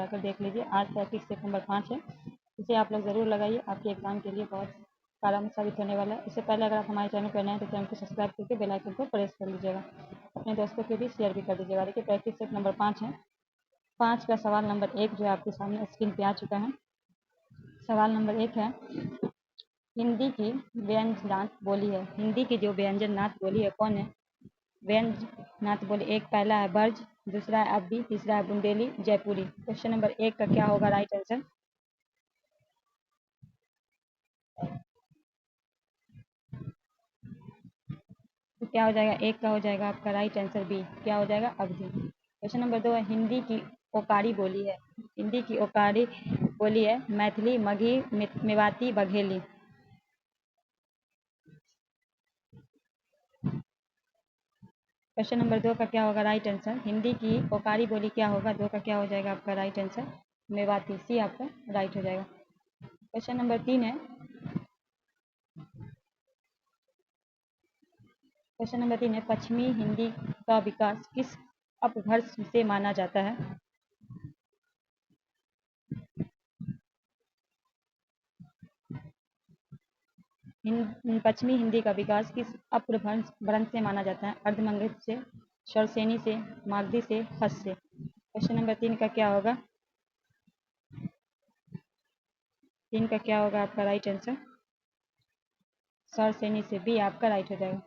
जाकर देख लीजिए। आज टॉपिक सेट नंबर 5 है, इसे आप लोग ज़रूर लगाइए, आपके एग्जाम के लिए बहुत कारगर साबित होने वाला है। इससे पहले अगर आप हमारे चैनल पर नए हैं तो चैनल को सब्सक्राइब करके बेल आइकन को प्रेस कर लीजिएगा, अपने दोस्तों के भी शेयर भी कर दीजिएगा। देखिए प्रैक्टिस सेट नंबर 5 है। 5 का सवाल नंबर 1 जो आपके सामने स्क्रीन पे आ चुका है। सवाल नंबर 1 है, हिंदी की व्यंजनात् बोली है। हिंदी की जो व्यंजनात् बोली है कौन है? व्यंजनात् बोली एक पहला है ब्रज, दूसरा है अवधी, तीसरा है बुंदेली, जयपुरी। क्वेश्चन नंबर 1 का क्या होगा राइट आंसर? तो क्या हो जाएगा? 1 का हो जाएगा आपका राइट आंसर बी, क्या हो जाएगा? अवधि। क्वेश्चन नंबर 2 है, हिंदी की ओकारी बोली है। हिंदी की ओकारी बोली है मैथिली, मगही, मेवाती, बघेली। क्वेश्चन नंबर 2 का क्या होगा राइट आंसर? हिंदी की ओकारी बोली क्या होगा? 2 का क्या हो जाएगा आपका राइट आंसर? मेवाती, सी आपका राइट हो जाएगा। क्वेश्चन नंबर 3 है, क्वेश्चन नंबर 3 है, पश्चिमी हिंदी का विकास किस अपभ्रंश से माना जाता है? पश्चिमी हिंदी का विकास किस अपभ्रंश से माना जाता है? अर्धमंगध से, शरसेनी से, मागधी से, हस से। क्वेश्चन नंबर 3 का क्या होगा? 3 का क्या होगा आपका राइट आंसर? शरसेनी से, बी आपका राइट हो जाएगा।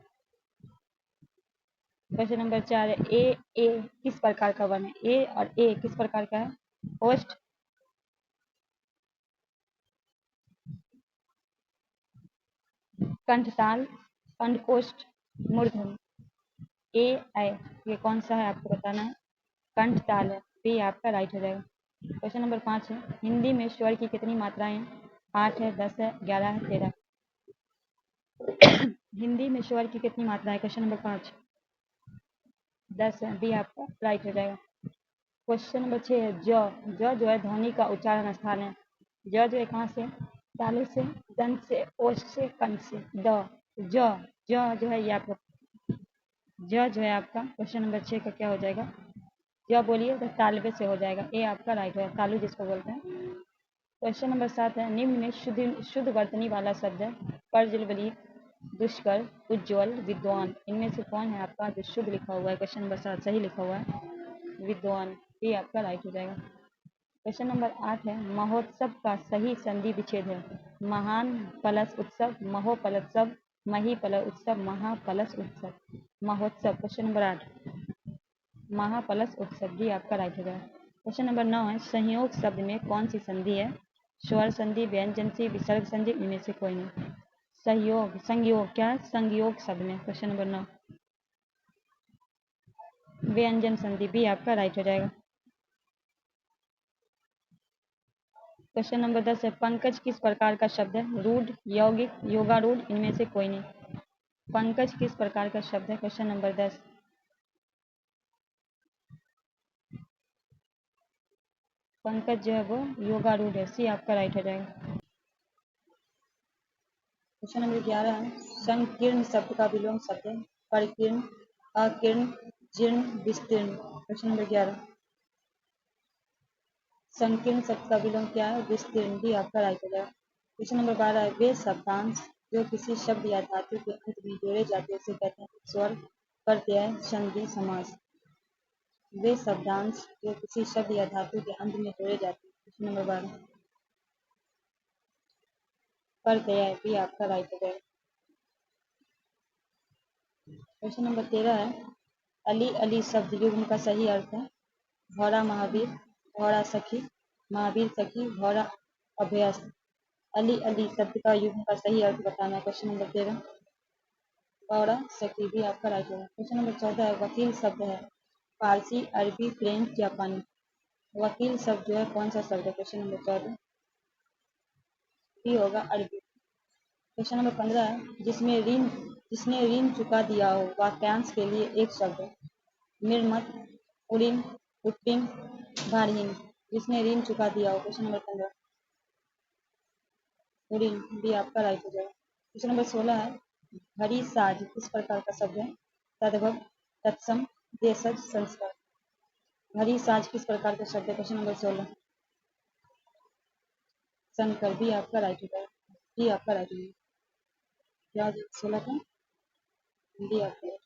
क्वेश्चन नंबर 4 है, ए किस प्रकार का वर्ण है? ए और ए किस प्रकार का है? ओष्ठ, कंठताल, अंडकोष्ठ, मूर्धन्य। ए ये कौन सा है आपको बताना है? कंठताल है, बी आपका राइट हो जाएगा। क्वेश्चन नंबर 5 है, हिंदी में स्वर की कितनी मात्राएं हैं? 8 है, 10 है, 11 है, 13। हिंदी में स्वर की कितनी मात्रा है? क्वेश्चन नंबर 5 10 है, बी आपका राइट हो जाएगा। क्वेश्चन नंबर 6 है, जो है ध्वनि का उच्चारण स्थान है। जो है कहाँ से? तालु से, दंत से, ओष्ठ से, कंठ से। जो है ये आपका जो है आपका क्वेश्चन नंबर 6 का क्या हो जाएगा? जो बोलिए तो तालबे से हो जाएगा, ए आपका राइट है, तालु जिसको बोलते हैं। क्वेश्चन नंबर 7 है, निम्न में शुद्ध वर्तनी वाला शब्द है। प्रज्वलित, दुष्कर, उज्ज्वल, विद्वान। इनमें से कौन है आपका जो शुद्ध लिखा हुआ है? क्वेश्चन नंबर 7 सही लिखा हुआ है, विद्वान, ये आपका राइट हो जाएगा। क्वेश्चन नंबर 8 है, महोत्सव का सही संधि विच्छेद है। महान पलस उत्सव, महोपलोत्सव, मही पल उत्सव, महापलस उत्सव। महोत्सव, क्वेश्चन नंबर 8 महापलस उत्सव, भी आपका राइट हो जाएगा। क्वेश्चन नंबर 9 है, संयोग शब्द में कौन सी संधि है? स्वर संधि, व्यंजन संधि, विसर्ग संधि, इनमें से कोई नहीं। संयोग क्या है संयोग शब्द में? क्वेश्चन नंबर 9 व्यंजन संधि, भी आपका राइट हो जाएगा। क्वेश्चन नंबर 10 है, पंकज किस प्रकार का शब्द है? रूढ़, यौगिक, योगारूढ़, इनमें से कोई नहीं। पंकज किस प्रकार का शब्द है? क्वेश्चन नंबर 10 पंकज जो है वो योगारूढ़ है, सी आपका राइट हो जाएगा। क्वेश्चन नंबर 11 है, संकीर्ण शब्द का विलोम शब्द है। परिकीर्ण, अकीर्ण, जीर्ण, विस्तीर्ण। क्वेश्चन नंबर 11 संकीर्ण शब्द का विलोम क्या है? विस्तीर्ण, भी आपका राइट हो जाएगा। क्वेश्चन नंबर 12 है, वे शब्दांश जो किसी शब्द या धातु के अंत में जोड़े जाते हैं उसे कहते हैं स्वर, प्रत्यय, संधि, समास। वे शब्दांश जो किसी शब्द या धातु के अंत में जोड़े जाते हैं। क्वेश्चन नंबर 12 प्रत्यय, भी आपका राइट हो जाएगा। क्वेश्चन नंबर 13 है, अली अली शब्द युग्म का सही अर्थ है। घोड़ा महावीर, घोड़ा सखी, महावीर सखी, घोड़ा अभ्यस्त। अली अली शब्द का युग्म का सही अर्थ बताना है। क्वेश्चन नंबर 13 घोड़ा सखी, भी आपका राइट होगा। क्वेश्चन नंबर 14 है, वकील शब्द है। फारसी, अरबी, फ्रेंच, जापानी। वकील शब्द जो है कौन सा शब्द है? क्वेश्चन नंबर 14 भी होगा अरबी। क्वेश्चन नंबर 15 है, जिसने ऋण चुका दिया हो वाक्यांश के लिए एक शब्द है। निर्मत, उड़ीन, उत्तीर्ण, भारहीन। जिसने ऋण चुका दिया हो। क्वेश्चन नंबर 15 उड़ीन, भी आपका राइट हो जाएगा। क्वेश्चन नंबर 16 है, भरी साज किस प्रकार का शब्द है? तद्भव, तत्सम, देशज, संस्कार। भरी साज किस प्रकार का शब्द है? क्वेश्चन नंबर 16 शंकर, बी आपका राइट हो जाएगा। डी आपका राइट हो जाएगा। क्या 16 का डी आपका राइट।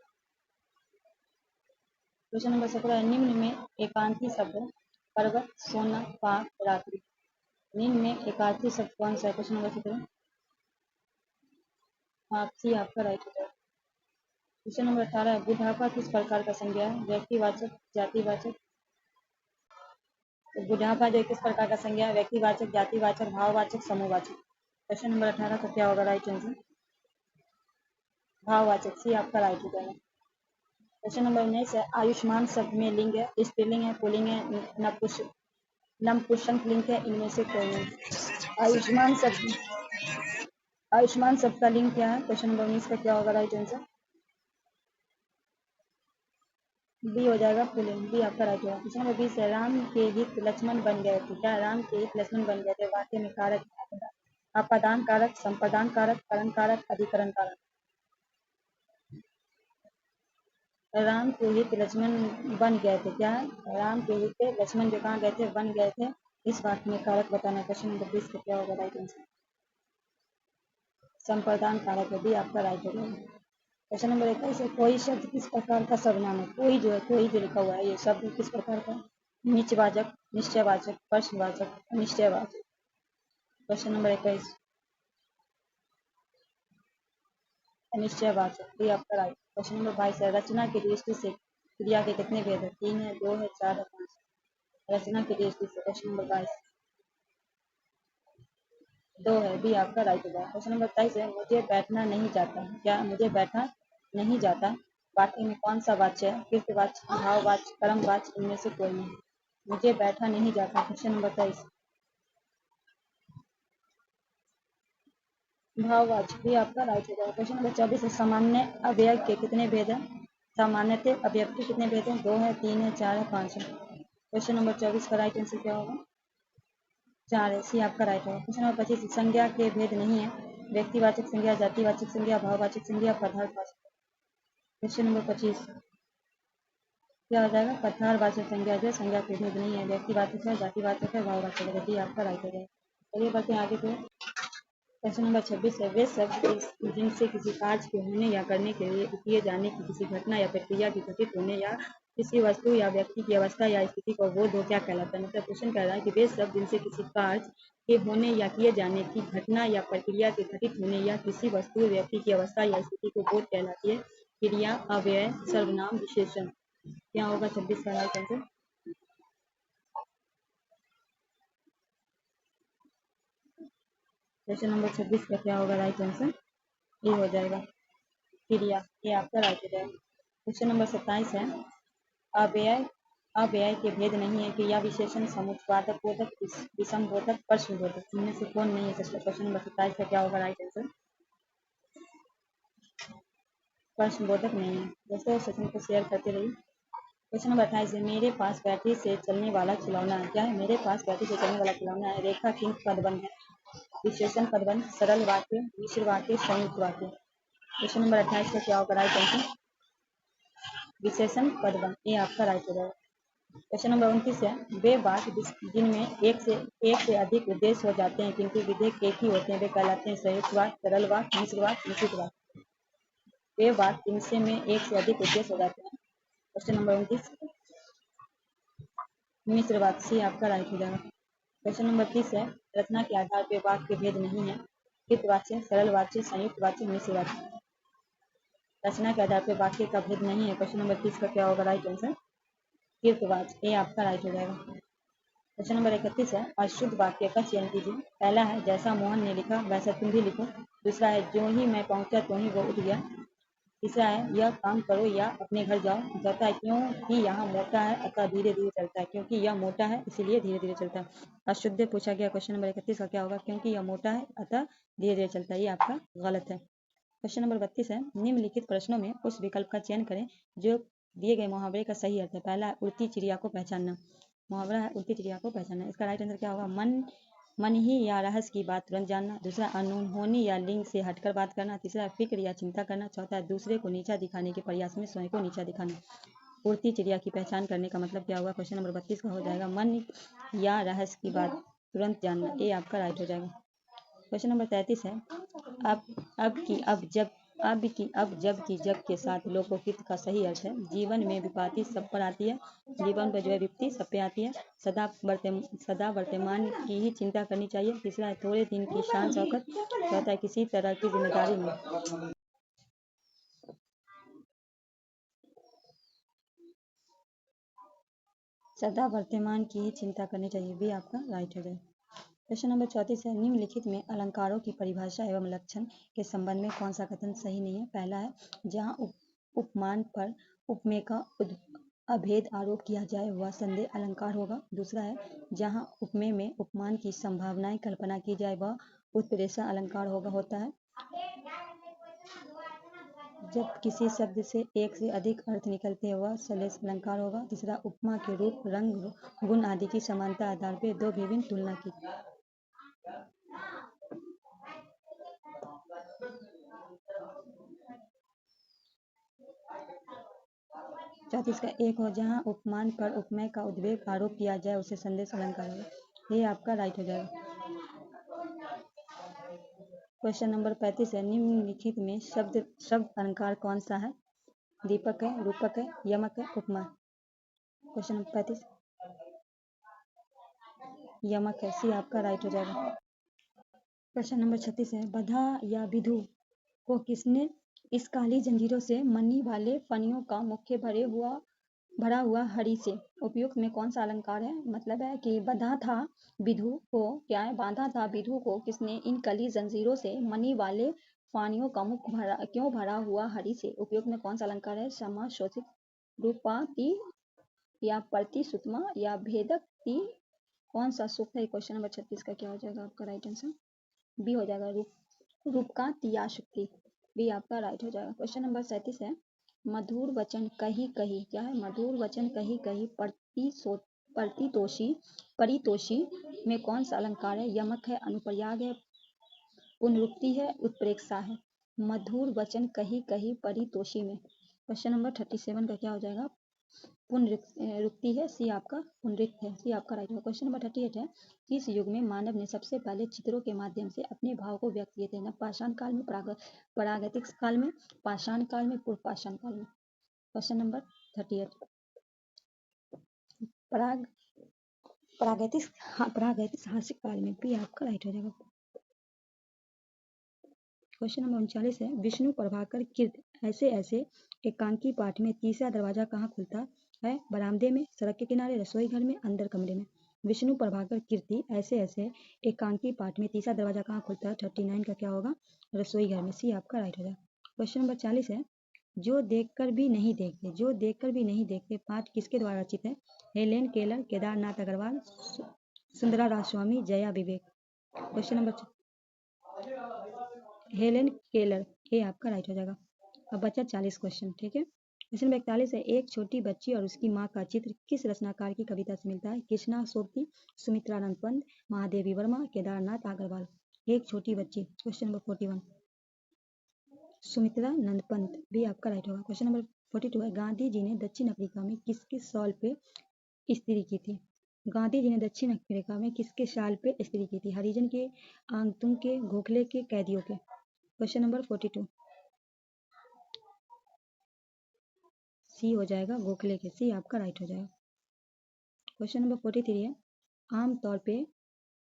क्वेश्चन नंबर 17 निम्न में एकांकी शब्द पर्वत, सोना, पाक, रात्रि। निम्न में एकांकी शब्द कौन सा है? क्वेश्चन नंबर 17 आप सी आपका राइट हो जाएगा। क्वेश्चन नंबर 18 बुढ़ापा किस प्रकार का संज्ञा है? व्यक्तिवाचक, जातिवाचक। तो बुढ़ापा जो किस प्रकार का संज्ञा है? व्यक्तिवाचक, जातिवाचक, भाववाचक, समूहवाचक। क्वेश्चन नंबर 18 का क्या होगा राइट आंसर? भाववाचक, सी आपका राइट हो जाएगा। क्वेश्चन नंबर 19 है आयुष्मान शब्द में लिंग है, स्त्रीलिंग है, पुल्लिंग है, नपुंसक लिंग है, इनमें से कोई नहीं। आयुष्मान शब्द का लिंग क्या है? क्वेश्चन नंबर 19 का क्या होगा राइट आंसर? बी हो जाएगा पुल्लिंग, बी आपका राइट होगा। क्वेश्चन नंबर 20 है राम के हित लक्ष्मण बन गए थे। क्या राम के हित लक्ष्मण बन गए थे? वाक्य में कारक अपादान कारक, संपादान कारक, करण कारक, अधिकरण कारक। राम के हित लक्ष्मण बन गए थे। क्या है? राम के हित लक्ष्मण जो कहाँ गए थे? बन गए थे। इस वाक्य में कारक बताना। क्वेश्चन नंबर 20 का क्या होगा राइट आंसर? संप्रदान कारक है, बी आपका राइट होगा। क्वेश्चन नंबर 21 है कोई शब्द किस प्रकार का सर्वनाम है? कोई जो है, कोई जो लिखा हुआ है ये शब्द किस प्रकार का? निचवाचक, निश्चयवाचक, प्रश्नवाचक, अनिश्चयवाचक। क्वेश्चन नंबर 21 अनिश्चयवाचक, बी आपका राइट। क्वेश्चन नंबर 22 है रचना की दृष्टि से क्रिया के कितने भेद है? 3 है, 2 है, 4 है, 5 है। रचना की दृष्टि से क्वेश्चन नंबर 22 2 है, बी आपका राइट होगा। क्वेश्चन नंबर 23 है मुझे बैठना नहीं जाता। क्या? मुझे बैठा नहीं जाता। वाक्य में कौन सा वाच्य है? कृतवाच्य, भाववाच्य, कर्मवाच्य, इनमें से कोई नहीं। मुझे बैठा नहीं जाता। क्वेश्चन नंबर 23 भाववाच्य, भी आपका राइट होगा। क्वेश्चन नंबर 24 है सामान्य अवयव के कितने भेद है? सामान्यतः अवयव के कितने भेद हैं? 2 है, 3 है, 4 है, 5 है। क्वेश्चन नंबर 24 का राइट आंसर क्या होगा? 4 है, सी आपका राइट होगा। क्वेश्चन नंबर 25 संज्ञा के भेद नहीं है। व्यक्तिवाचक संज्ञा, जातिवाचक संज्ञा, भाववाचक संज्ञा, पदार्थवाचक। क्वेश्चन नंबर 25 क्या हो जाएगा? पदार्थवाचक संज्ञा जो संज्ञा के भेद नहीं है। व्यक्तिवाचक है, जातिवाचक है, भाववाचक है, डी आपका राइट हो जाएगा। चलिए बढ़ते हैं आगे पे। क्वेश्चन नंबर 26 है वे शब्द जिनसे किसी कार्य के होने या करने के लिए किए जाने की किसी घटना या प्रक्रिया की घटित होने या किसी वस्तु या व्यक्ति की अवस्था या स्थिति को बोध हो क्या कहलाता है? मतलब क्वेश्चन कह रहा है कि वे शब्द जिनसे किसी कार्य के होने या किए जाने की घटना या प्रक्रिया के घटित होने या किसी वस्तु व्यक्ति की अवस्था या स्थिति को बोध कहलाती है। क्रिया, अव्यय, सर्वनाम, विशेषण। क्या होगा 26 का राइट आंसर? क्वेश्चन नंबर 26 का क्या होगा राइट आंसर? ये हो जाएगा क्रिया, ये आपका राइट हो जाएगा। क्वेश्चन नंबर 27 है अव्यय अव्यय के भेद नहीं है। क्रिया, विशेषण, समुत्पादक बोधक, विषम बोधक, प्रश्न बोधक। इनमें से कौन नहीं है? क्वेश्चन नंबर 27 का क्या होगा राइट आंसर? प्रश्न बोधक नहीं है। दोस्तों सेशन को शेयर करते रहिए। क्वेश्चन नंबर 28 है मेरे पास बैटरी से चलने वाला खिलौना है। क्या है? मेरे पास बैटरी से चलने वाला खिलौना है। रेखा किंग पदबंध है। विशेषण पदबंध, सरल वाक्य, मिश्र वाक्य, संयुक्त वाक्य। क्वेश्चन नंबर 28 का क्या होगा राइट आंसर? विशेषण पदबंध, ये आपका राइट हो जाएगा। क्वेश्चन नंबर 29 है वे वाक्य जिनमें एक से अधिक उद्देश्य हो जाते हैं किंतु विधेयक एक ही होते हैं वे कहलाते हैं संयुक्त वाक्य, सरल वाक्य, मिश्र वाक्य, मिश्रित वाक्य। वे वाक्य जिनसे में एक से अधिक उद्देश्य हो जाते हैं। क्वेश्चन नंबर 29 मिश्र वाक्य, सी आपका राइट हो जाएगा। क्वेश्चन नंबर 30 है रचना के आधार पर वाक्य के भेद नहीं है। कृतवाच्य, सरल वाच्य, संयुक्त वाच्य, मिश्र वाच्य। रचना के आधार पर वाक्य का भेद नहीं है। क्वेश्चन नंबर 30 का क्या होगा राइट आंसर? कृतवाच्य, ये आपका राइट हो जाएगा। क्वेश्चन नंबर 31 है अशुद्ध वाक्य का चयन कीजिए। पहला है जैसा मोहन ने लिखा वैसा तुम भी लिखो। दूसरा है जो ही मैं पहुंचा तो ही वो उठ गया। तीसरा है यह काम करो या अपने घर जाओ। चौथा है क्योंकि यहाँ मोटा है अतः धीरे धीरे चलता है। क्योंकि यह मोटा है इसलिए धीरे धीरे चलता है। अशुद्ध पूछा गया। क्वेश्चन नंबर 31 का क्या होगा? क्योंकि यह मोटा है अतः धीरे धीरे चलता है, ये आपका गलत है। क्वेश्चन नंबर 32 है निम्नलिखित प्रश्नों में उस विकल्प का चयन करें जो दिए गए मुहावरे का सही अर्थ है। पहला उड़ती चिड़िया को पहचानना। मुहावरा है उड़ती चिड़िया को पहचानना। इसका राइट आंसर क्या होगा? मन ही या रहस्य की बात तुरंत जानना। दूसरा अनहोनी या लिंग से हटकर बात करना। तीसरा फिक्र या चिंता करना। चौथा दूसरे को नीचा दिखाने के प्रयास में स्वयं को नीचा दिखाना। उड़ती चिड़िया की पहचान करने का मतलब क्या होगा? क्वेश्चन नंबर 32 का हो जाएगा मन या रहस्य की बात तुरंत जानना, ये आपका राइट हो जाएगा। क्वेश्चन नंबर 33 है, अब जब की जब के साथ लोकोकित का सही अर्थ है। जीवन में विपत्ति सब पर आती है, जीवन पर जो है विपत्ति सब पे आती है। सदा वर्तमान की ही चिंता करनी चाहिए। तीसरा है थोड़े दिन की शान शौकत। चौथा है किसी तरह की जिम्मेदारी में सदा वर्तमान की ही चिंता करनी चाहिए, भी आपका राइट हो जाएगा। क्वेश्चन नंबर 34 है, निम्नलिखित में अलंकारों की परिभाषा एवं लक्षण के संबंध में कौन सा कथन सही नहीं है। पहला है, जहाँ उपमान पर उपमेय का अभेद आरोप किया जाए वह संदेह अलंकार होगा। दूसरा है, जहाँ उपमेय में उपमान की संभावनाएं कल्पना की जाए वह उत्प्रेक्षा अलंकार होता है। जब किसी शब्द से एक से अधिक अर्थ निकलते हैं वह सलेश अलंकार होगा। तीसरा, उपमा के रूप, रंग, गुण आदि की समानता आधार पर दो विभिन्न तुलना की। चौथा इसका एक हो, जहाँ उपमान पर उपमेय का उद्वेग आरोप किया जाए उसे संदेश अलंकार होगा। ये आपका राइट हो जाएगा। क्वेश्चन नंबर 35 है, निम्नलिखित में शब्द अलंकार कौन सा है। दीपक है, रूपक है, यमक है, उपमा। क्वेश्चन नंबर 35 यमक है, सी आपका राइट हो जाएगा। क्वेश्चन नंबर 36 है, बधा या विधु को किसने इस काली जंजीरों से मनी वाले फनियों का मुख्य भरा हुआ हरि से। उपयुक्त में कौन सा अलंकार है। मतलब है कि बांधा था विधु को, क्या है, बांधा था विधु को किसने इन कली जंजीरों से मनी वाले फानियों का मुख क्यों भरा हुआ हरि से। उपयुक्त में कौन सा अलंकार है। समा शोषित रूपाति या प्रति सुतमा या भेदक ती, कौन सा सूक्त है। क्वेश्चन नंबर 36 का क्या हो जाएगा आपका राइट आंसर, बी हो जाएगा, रूप का तियाशक्ति, भी आपका राइट हो जाएगा। क्वेश्चन नंबर 37 है, मधुर वचन कही कही, क्या है, मधुर वचन कही कही परितोषी में कौन सा अलंकार है। यमक है, अनुप्रयाग है, पुनरुक्ति है, उत्प्रेक्षा है। मधुर वचन कही कही परितोषी में क्वेश्चन नंबर 37 का क्या हो जाएगा, पुनरुक्ति है, सी आपका पुनरुक्त है, सी आपका राइट है। क्वेश्चन नंबर 38 है, किस युग में मानव ने सबसे पहले चित्रों के माध्यम से अपने भाव को व्यक्त किए थे। नवपाषाण काल में, प्रागैतिक काल में, पाषाण काल में, पूर्व पाषाण काल में। क्वेश्चन नंबर 38 प्रागैतिहासिक काल में, भी आपका राइट हो जाएगा। क्वेश्चन नंबर 39 है, विष्णु प्रभाकर कीर्त ऐसे ऐसे एकांकी पाठ में तीसरा दरवाजा कहाँ खुलता है। बरामदे में, सड़क के किनारे, रसोई घर में, अंदर कमरे में। विष्णु प्रभाकर कीर्ति ऐसे ऐसे एकांकी पाठ में तीसरा दरवाजा कहाँ खुलता है। 39 का क्या होगा, रसोई घर में, सी आपका राइट हो जाएगा। क्वेश्चन नंबर 40 है, जो देखकर भी नहीं देखते पाठ किसके द्वारा रचित है। हेलेन केलर, केदारनाथ अग्रवाल, सुंदरा राजस्वामी, जया विवेक। क्वेश्चन नंबर हेलेन केलर, ये आपका राइट हो जाएगा। अब बचा 40 क्वेश्चन, ठीक है। क्वेश्चन नंबर 41 है, एक छोटी बच्ची और उसकी माँ का चित्र किस रचनाकार की कविता से मिलता है। कृष्णा सोबती, सुमित्रानंद पंत, महादेवी वर्मा, केदारनाथ अग्रवाल। एक छोटी बच्ची, क्वेश्चन नंबर 41 सुमित्रानंद पंत, भी आपका राइट होगा। क्वेश्चन नंबर 42 है, गांधी जी ने दक्षिण अफ्रीका में किसके शॉल पे स्त्री की थी। गांधी जी ने दक्षिण अफ्रीका में किसके शाल पे स्त्री की थी। हरिजन के, आंगतुंग के, गोखले के, कैदियों के। क्वेश्चन नंबर 42 सी हो जाएगा, गोखले के, सी आपका राइट हो जाएगा। क्वेश्चन नंबर 43 है, आमतौर पे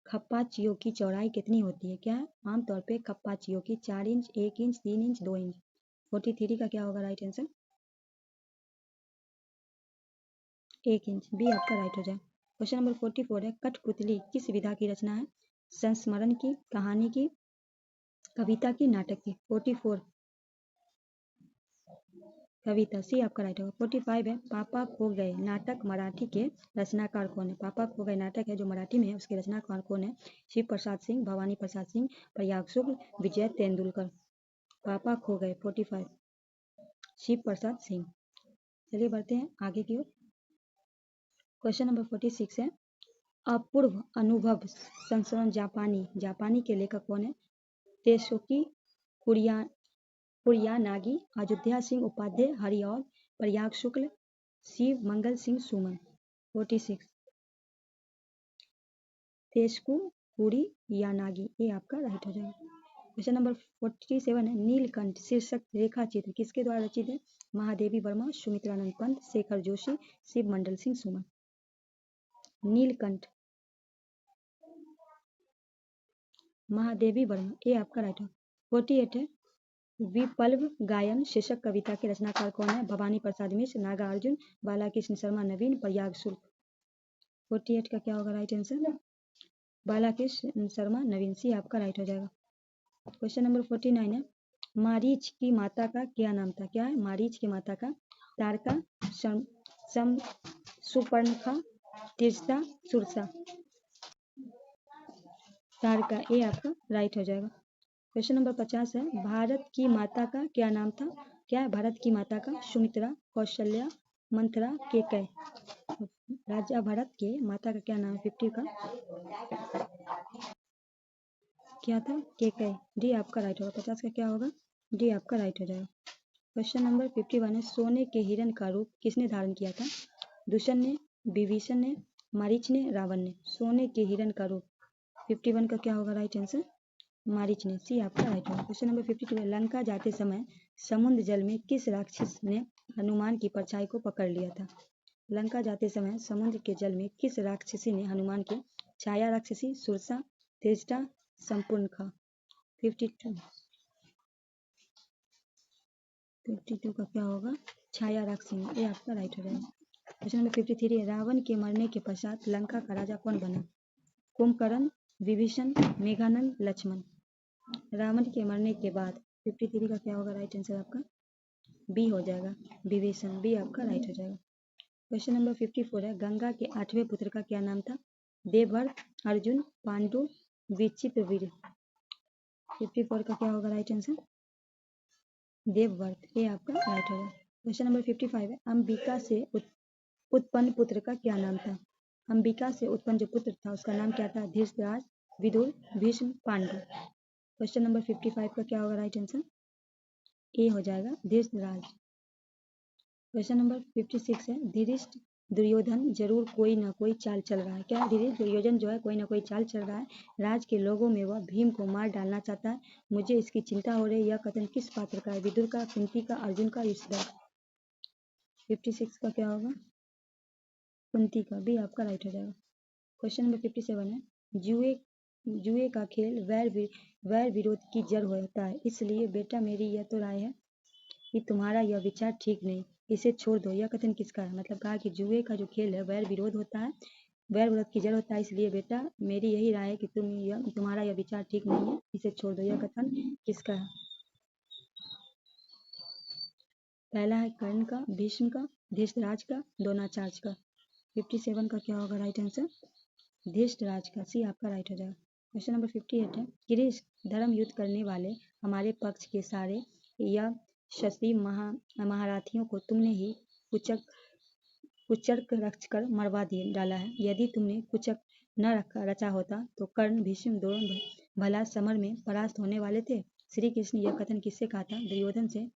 खप्पाचियों की चौड़ाई कितनी होती है। क्या है, आमतौर पे खप्पाचियों की 4 इंच, 1 इंच, 3 इंच, 2 इंच। 43 का क्या होगा राइट आंसर, 1 इंच, बी आपका राइट हो जाए। क्वेश्चन नंबर 44 है, कठपुतली किस विधा की रचना है। संस्मरण की, कहानी की, कविता की, नाटक की। 44 कविता, सी आपका राइट होगा। 45 है, पापा खो गए नाटक मराठी के रचनाकार कौन है। पापा खो गए नाटक है जो मराठी में है, उसके रचनाकार कौन है। शिव प्रसाद सिंह, भवानी प्रसाद सिंह, प्रयाग शुक्ल, विजय तेंदुलकर। पापा खो गए 45 शिव प्रसाद सिंह। चलिए बढ़ते हैं आगे की ओर। क्वेश्चन नंबर 46 है, अपूर्व अनुभव संस्मरण जापानी के लेखक कौन है। तेसुकी कुरियानागी, अयोध्या सिंह उपाध्याय, हरिऔध, प्रयाग शुक्ल, शिव मंगल सिंह सुमन। 46 तेस्कु पुरी या नागी, ये आपका राइट हो जाएगा। क्वेश्चन नंबर 47 है नीलकंठ शीर्षक रेखा चित्र किसके द्वारा रचित है? महादेवी वर्मा, सुमित्रानंद पंत, शेखर जोशी, शिव मंडल सिंह सुमन। नीलकंठ महादेवी वर्मा, ये आपका राइट है। 48 है विप्लव गायन शीर्षक कविता के रचनाकार कौन है? भवानी प्रसाद मिश्र, नागार्जुन, बालाकृष्ण शर्मा, नवीन, प्रयाग शुल्क। 48 का क्या होगा राइट आंसर? बालाकृष्ण शर्मा, नवीन, सी आपका राइट हो जाएगा। क्वेश्चन नंबर 49 है मारीच की माता का क्या नाम था? क्या है? मारीच की माता का तारका, सुपर्णखा, तिरसा, सुरसा। तारका, ये आपका राइट हो जाएगा। क्वेश्चन नंबर 50 है भारत की माता का क्या नाम था? क्या है भारत की माता का? सुमित्रा, कौशल्या, मंथरा, केकय। राजा भारत के माता का क्या नाम है? 50 का क्या था? केकय, डी आपका राइट होगा। 50 का क्या होगा? डी आपका राइट हो जाएगा। क्वेश्चन नंबर 51 है सोने के हिरण का रूप किसने धारण किया था? दुष्यंत ने, विभीषण ने, मारीच ने, रावण ने। सोने के हिरण का रूप 51 का क्या होगा राइट आंसर? मारीच ने, सी आपका राइट होगा। क्वेश्चन नंबर 52 है लंका जाते समय समुद्र जल में किस राक्षस ने हनुमान की परछाई को पकड़ लिया था? लंका जाते समय समुद्र के जल में किस राक्षसी ने हनुमान की छाया राक्षसी, सुरसा, तेजटा, संपूर्णखा। 52 का क्या होगा? छाया राक्षसी, ये आपका राइट हो जाएगा। क्वेश्चन नंबर 53 है रावण के मरने के पश्चात लंका का राजा कौन बना? कुंभकर्ण, विभीषण, मेघानंद, लक्ष्मण। रावण के मरने के बाद 53 का क्या होगा राइट आंसर आपका? बी हो जाएगा, विभीषण, बी आपका राइट हो जाएगा। क्वेश्चन नंबर 54 है गंगा के 8वें पुत्र का क्या नाम था? देवव्रत, अर्जुन, पांडु, विचित्रवीर्य। 54 का क्या होगा राइट आंसर? देवव्रत, ये आपका राइट होगा। क्वेश्चन नंबर 55 है अंबिका से उत्पन्न पुत्र का क्या नाम था? अंबिका से उत्पन्न जो पुत्र था उसका नाम क्या था? धृतराज, विदुर, भीष्म, पांडु। क्वेश्चन नंबर 55 का क्या होगा राइट आंसर? ए हो जाएगा, धृतराज। क्वेश्चन नंबर 56 है धृष्ट दुर्योधन जरूर कोई ना कोई चाल चल रहा है। क्या धृष्ट दुर्योधन जो है कोई ना कोई चाल चल रहा है। राज के लोगों में वह भीम को मार डालना चाहता है। मुझे इसकी चिंता हो रही है। यह कथन किस पात्र का है? विदुर का, कुंती का, अर्जुन का, युधिष्ठिर। 56 का क्या होगा? कुंती का, भी आपका राइट हो जाएगा। क्वेश्चन नंबर 57 है जुए का खेल वैर विरोध की जड़ होता है। इसलिए बेटा मेरी यह तो राय है कि तुम्हारा यह विचार ठीक नहीं, इसे छोड़ दो। यह कथन किसका है? मतलब कहा कि जुए का जो खेल है वैर विरोध होता है, वैर विरोध की जड़ होता है। इसलिए बेटा मेरी यही राय है कि तुम्हारा यह विचार ठीक नहीं है, इसे छोड़ दो। यह कथन किसका है? पहला है कर्ण का, भीष्म का, धृतराज का, द्रोणाचार्य का। 57 का क्या होगा राइट आंसर? धृतराज का, सी आपका राइट हो जाएगा। क्वेश्चन नंबर 58 है कृष्ण धर्म युद्ध करने वाले हमारे पक्ष के सारे या शस्त्री महारथियों को तुमने ही कुचक रच कर मरवा डाला है। यदि तुमने कुचक न रचा होता तो कर्ण, भीष्म, द्रोण भला समर में परास्त होने वाले थे। श्री कृष्ण ने यह कथन किससे कहा था? दुर्योधन से,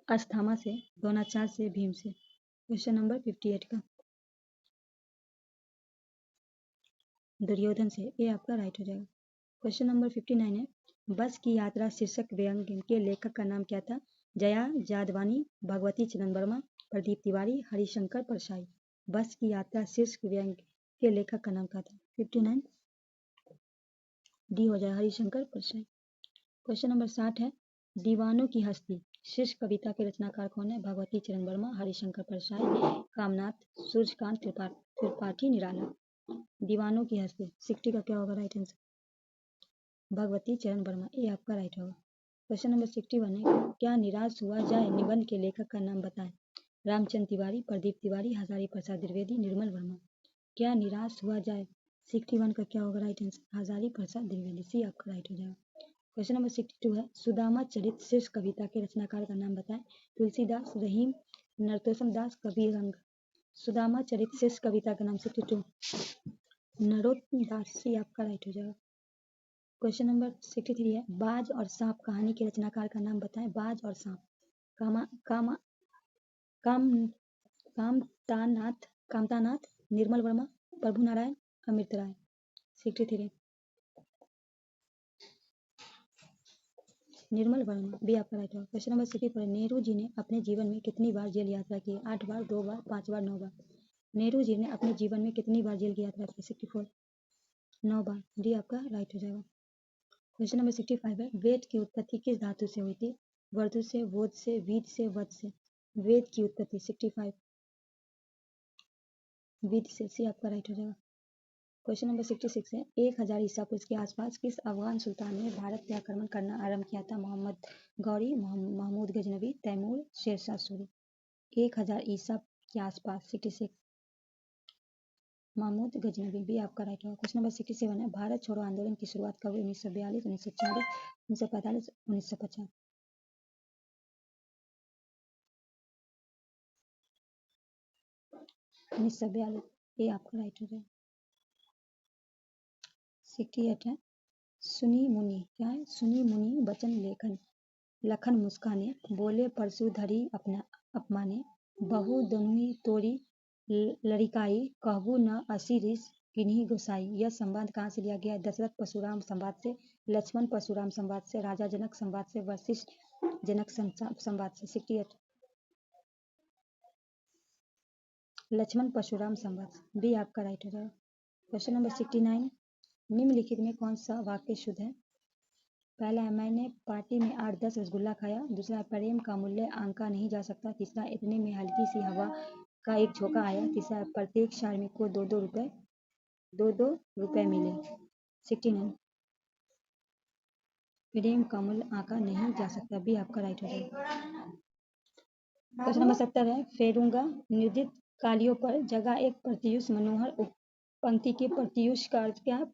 अस्थामा से, द्रोणाचार्य से, भीम से। क्वेश्चन नंबर 58 का दुर्योधन से, ये आपका राइट हो जाएगा। क्वेश्चन नंबर 59 है बस की यात्रा शीर्षक व्यंग्य के लेखक का नाम क्या था? जया जादवानी, भगवती चरण वर्मा, प्रदीप तिवारी, हरिशंकर परसाई। बस की यात्रा शीर्षक व्यंग्य के लेखक का नाम क्या था? 59 डी हो जाए, हरिशंकर परसाई। क्वेश्चन नंबर 60 है दीवानों की हस्ती शीर्ष कविता के रचनाकार कौन है? भगवती चरण वर्मा, हरिशंकर परसाई, कामनाथ, सूर्यकांत त्रिपाठी निराला। दीवानों की हस्ती 60 का क्या होगा राइट आंसर? भगवती चरण वर्मा, ये आपका राइट होगा। क्वेश्चन नंबर 61 है क्या निराश हुआ जाए निबंध के लेखक का नाम बताएं? रामचंद्र तिवारी, प्रदीप तिवारी, हजारी प्रसाद द्विवेदी, निर्मल वर्मा। क्या निराश हुआ जाए 61 का क्या होगा राइट आंसर? हजारी प्रसाद द्विवेदी, सी आपका राइट हो जाएगा। क्वेश्चन नंबर 62 है सुदामा चरित शीर्ष कविता के रचनाकार का नाम बताएं? तुलसीदास, रहीम, नरोत्तम दास, कबीर रंग। सुदामा चरित शीर्ष कविता का नाम 62 नरोत्तम दास, सी आपका राइट हो जाएगा। क्वेश्चन नंबर 63 है बाज और सांप कहानी के रचनाकार का नाम बताएं? बाज और सांप कामा कामा काम कामतानाथ, निर्मल वर्मा, प्रभु नारायण, अमृत राय। 63 निर्मल वर्मा, बी आपका राइट होगा। क्वेश्चन नंबर 64 नेहरू जी ने अपने जीवन में कितनी बार जेल यात्रा की? 8 बार, 2 बार, 5 बार, 9 बार। नेहरू जी ने अपने जीवन में कितनी बार जेल की यात्रा की? 64 9 बार, डी आपका राइट हो जाएगा। क्वेश्चन नंबर 65 है वेद की उत्पत्ति किस धातु से हुई थी? वर्धु से, वोध से, वीद से, वध से। वेद की उत्पत्ति 65 विद से, सी आपका राइट हो जाएगा। क्वेश्चन नंबर 66 है 1000 ईसा पूर्व के आसपास किस अफगान सुल्तान ने भारत पे आक्रमण करना आरंभ किया था? मोहम्मद गौरी, महमूद गजनवी, तैमूर, शेरशाह सूरी। 1000 ईसा के आसपास 66 महमूद गजनवी, भी आपका राइट होगा। क्वेश्चन नंबर 67 है भारत छोड़ो आंदोलन की शुरुआत कब हुई? 1942, 1940, 1945, 1950। 1942, ये आपका राइट हो जाएगा। 68 है सुनी मुनि, क्या है? सुनी मुनि वचन लेखन लखन मुस्काने, बोले परसु धरी अपना अपमाने, बहु दुनुहि तोरी लड़िकाई, कहबू न असी ऋष किन्हीं गोसाई। यह संवाद कहाँ से लिया गया है? दशरथ परशुराम संवाद से, लक्ष्मण परशुराम संवाद से, राजा जनक संवाद से, वशिष्ठ जनक संवाद से। 68 लक्ष्मण परशुराम संवाद, भी आपका राइट हो जाएगा। क्वेश्चन नंबर 69 निम्नलिखित में कौन सा वाक्य शुद्ध है? पहला है मैंने पार्टी में 8-10 रसगुल्ला खाया। दूसरा है प्रेम का मूल्य आंका नहीं जा सकता। तीसरा इतने में हल्की सी हवा का एक झोंका आया। तीसरा है प्रत्येक श्रमिक को 2-2 रुपए मिले। 69 प्रेम का मूल्य आंका नहीं जा सकता, भी आपका राइट हो जाएगा। क्वेश्चन नंबर 70 है फेरूंगा निर्दित कालियों पर जगह एक प्रत्युष मनोहर पंक्ति के प्रत्युष का अर्थ क्या है?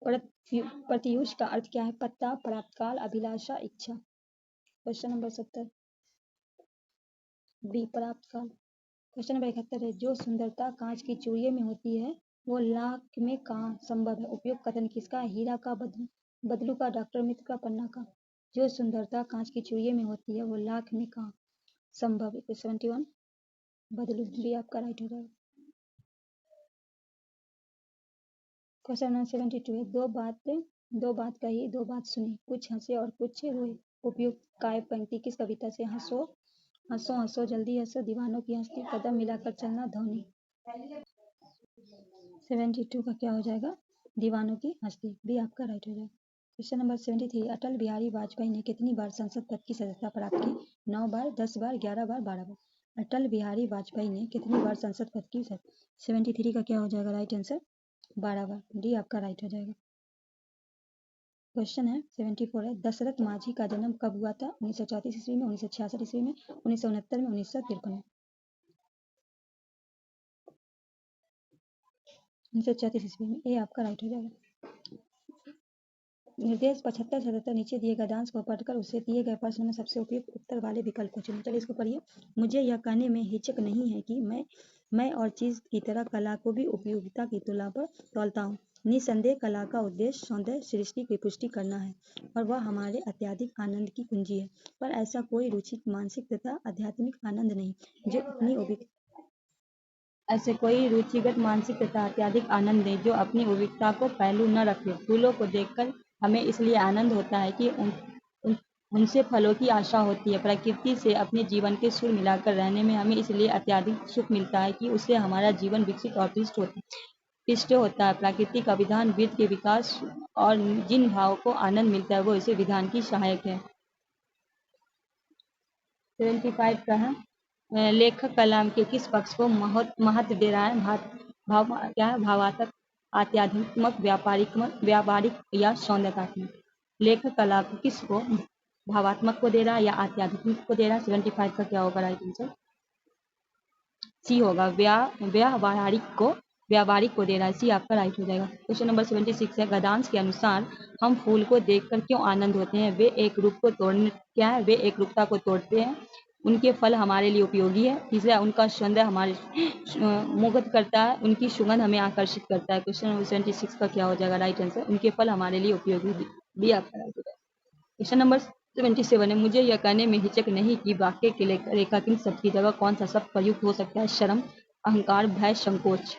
प्रत्युष का अर्थ क्या है? पत्ता, प्राप्तकाल, अभिलाषा, इच्छा। क्वेश्चन नंबर 70 बी प्राप्तकाल। क्वेश्चन नंबर 71 है जो सुंदरता कांच की चूड़ियों में होती है वो लाख में कहाँ संभव है? उपयुक्त कथन किसका? हीरा का, बदलू का, डॉक्टर मित्र का, पन्ना का। जो सुंदरता कांच की चूड़ियों में होती है वो लाख में कहाँ संभव है? 71 बदलू, भी आपका राइट हो जाएगा। क्वेश्चन नंबर 72 है दो बात कही, दो बात सुनी, कुछ हंसे और कुछ रोए। उपयुक्त काव्य पंक्ति किस कविता से? हंसो हंसो हंसो जल्दी हंसो, दीवानों की हंसती, कदम मिलाकर चलना, ध्वनि। 72 का क्या हो जाएगा? दीवानों की हंसती, भी आपका राइट हो जाएगा। क्वेश्चन नंबर 73 अटल बिहारी वाजपेयी ने कितनी बार संसद पद की सदस्यता प्राप्त की? 9 बार, 10 बार, 11 बार, 12 बार। अटल बिहारी वाजपेयी ने कितनी बार संसद पद की? 73 का क्या हो जाएगा राइट आंसर? 12 बार, डी आपका राइट हो जाएगा। क्वेश्चन है 74 है दशरथ माझी का जन्म कब हुआ था? 1934 ईस्वी में, 1966 ईस्वी में, 1969 में, 1953 में। 1934 ईस्वी में, ये आपका राइट हो जाएगा। निर्देश 75-77 नीचे दिए गए डांस को पढ़कर उसे दिए गए प्रश्न में सबसे उपयुक्त उत्तर वाले विकल्प को चुनें। चलिए इसको पढ़िए। मुझे यह कहने में हिचक नहीं है कि मैं और चीज की तरह कला को भी उपयोगिता की तुलना पर तौलता हूँ। निसंदेह कला का उद्देश्य सौंदर्य सृष्टि की पुष्टि करना है और वह हमारे अत्यधिक आनंद की कुंजी है, पर ऐसा कोई रुचिक मानसिक तथा आध्यात्मिक आनंद नहीं जो अपनी ऐसे कोई रुचिगत मानसिक तथा अत्यधिक आनंद दे जो अपनी उपयोगिता को पहलू न रखे। फूलों को देखकर हमें इसलिए आनंद होता है कि उनसे फलों की आशा होती है। प्रकृति से अपने जीवन के सुर मिलाकर रहने में हमें इसलिए अत्यधिक सुख मिलता है कि उससे हमारा जीवन विकसित और पिष्ट होता है। प्रकृति का विधान वृत्त के विकास और जिन भावों को आनंद मिलता है वो इसे विधान की सहायक है। 75 का है लेखक कलाम के किस पक्ष को महत्व दे रहा है? भावात्मक, आध्यात्मिक, व्यापारिक या सौंदर्यात्मक। लेखक कला को किस को भावात्मक को दे रहा है या आध्यात्मिक को दे रहा है? 75 का क्या होगा राइट आंसर? सी होगा, व्यावहारिक को दे रहा है। सी आपका राइट हो जाएगा। क्वेश्चन नंबर 76 है गद्यांश के अनुसार हम फूल को देखकर क्यों आनंद होते हैं? वे एक रूपता को तोड़ते हैं, उनके फल हमारे लिए उपयोगी है। तीसरा उनका सौंदर्य हमारे मुग्ध करता है, उनकी सुगंध हमें आकर्षित करता है। क्वेश्चन नंबर 76 का क्या हो जाएगा राइट आंसर? उनके फल हमारे लिए उपयोगी, भी आपका राइट हो जाएगा। क्वेश्चन नंबर 77 है मुझे यह कहने में हिचक नहीं कि वाक्य के रेखांकित शब्द की जगह कौन सा शब्द प्रयुक्त हो सकता है? शर्म, अहंकार, भय, संकोच।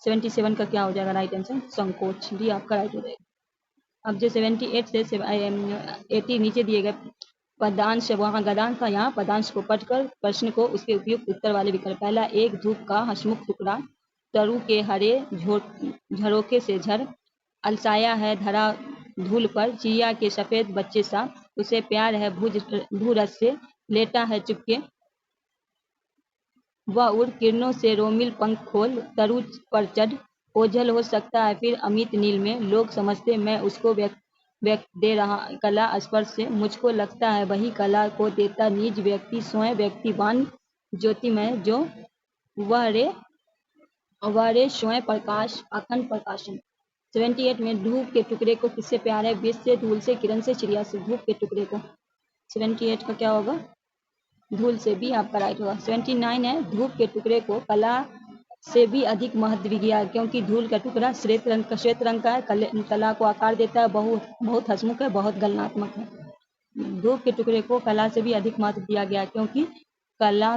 77 का क्या हो जाएगा राइट आंसर? संकोच। डी आपका राइट हो जाएगा। अब जो 78 से 80 नीचे दिए गए पदांश, वहाँ गदांश था, यहाँ पदांश को पढ़कर प्रश्न को उसके उपयुक्त उत्तर वाले विकल्प। पहला, एक धूप का हंसमुख टुकड़ा, तरु के हरे झरोखे से झर, अलसाया है धरा धूल पर, चिड़िया के सफेद बच्चे सा, उसे प्यार है भूरस से, लेटा है चुपके, वह उड़ किरणों से रोमिल पंख खोल, तरु पर चढ़, ओझल हो सकता है फिर अमित नील में, लोग समझते मैं उसको व्यक्त दे रहा कला स्पर्श से, मुझको लगता है वही कला को देता निज व्यक्ति स्वयं व्यक्तिवान ज्योतिमय जो वह रे स्वयं प्रकाश अखंड प्रकाशन। 78 में धूप के टुकड़े को किससे प्यार है? विष से, धूल से, किरण से, चिड़िया से। धूप के टुकड़े को 78 का क्या होगा? धूल से। भी आपका राइट होगा। 79 है, धूप के टुकड़े को कला से भी अधिक महत्व दिया क्योंकि धूल का टुकड़ा श्वेत रंग का है, कला को आकार देता है, बहुत हंसमुख है, बहुत गलनात्मक है। धूप के टुकड़े को कला से भी अधिक महत्व दिया गया क्योंकि कला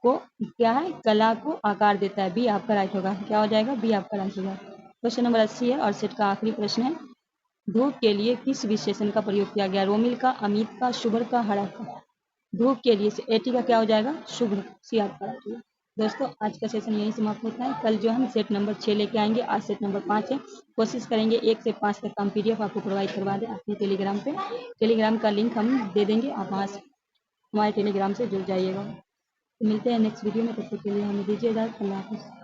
को क्या है? कला को आकार देता है। बी आपका राइट होगा। क्या हो जाएगा? बी आपका राइट होगा। क्वेश्चन नंबर 80 है और सेट का आखिरी प्रश्न है, धूप के लिए किस विशेषण का प्रयोग किया गया? रोमिल का, अमित का, शुभ्र का, हरा का। धूप के लिए 80 का क्या हो जाएगा? शुभ्र। सी आपका राइट होगा। दोस्तों आज का सेशन यहीं समाप्त होता है। कल जो हम सेट नंबर 6 लेके आएंगे, आज सेट नंबर 5 है। कोशिश करेंगे 1 से 5 तक का हम PDF आपको प्रोवाइड करवा दें अपने टेलीग्राम पे। टेलीग्राम का लिंक हम दे देंगे, आप वहाँ से हमारे टेलीग्राम से जुड़ जाइएगा। तो मिलते हैं नेक्स्ट वीडियो में, तब तक के लिए हमें दीजिए इजाज़त। अल्लाह हाफ़िज़।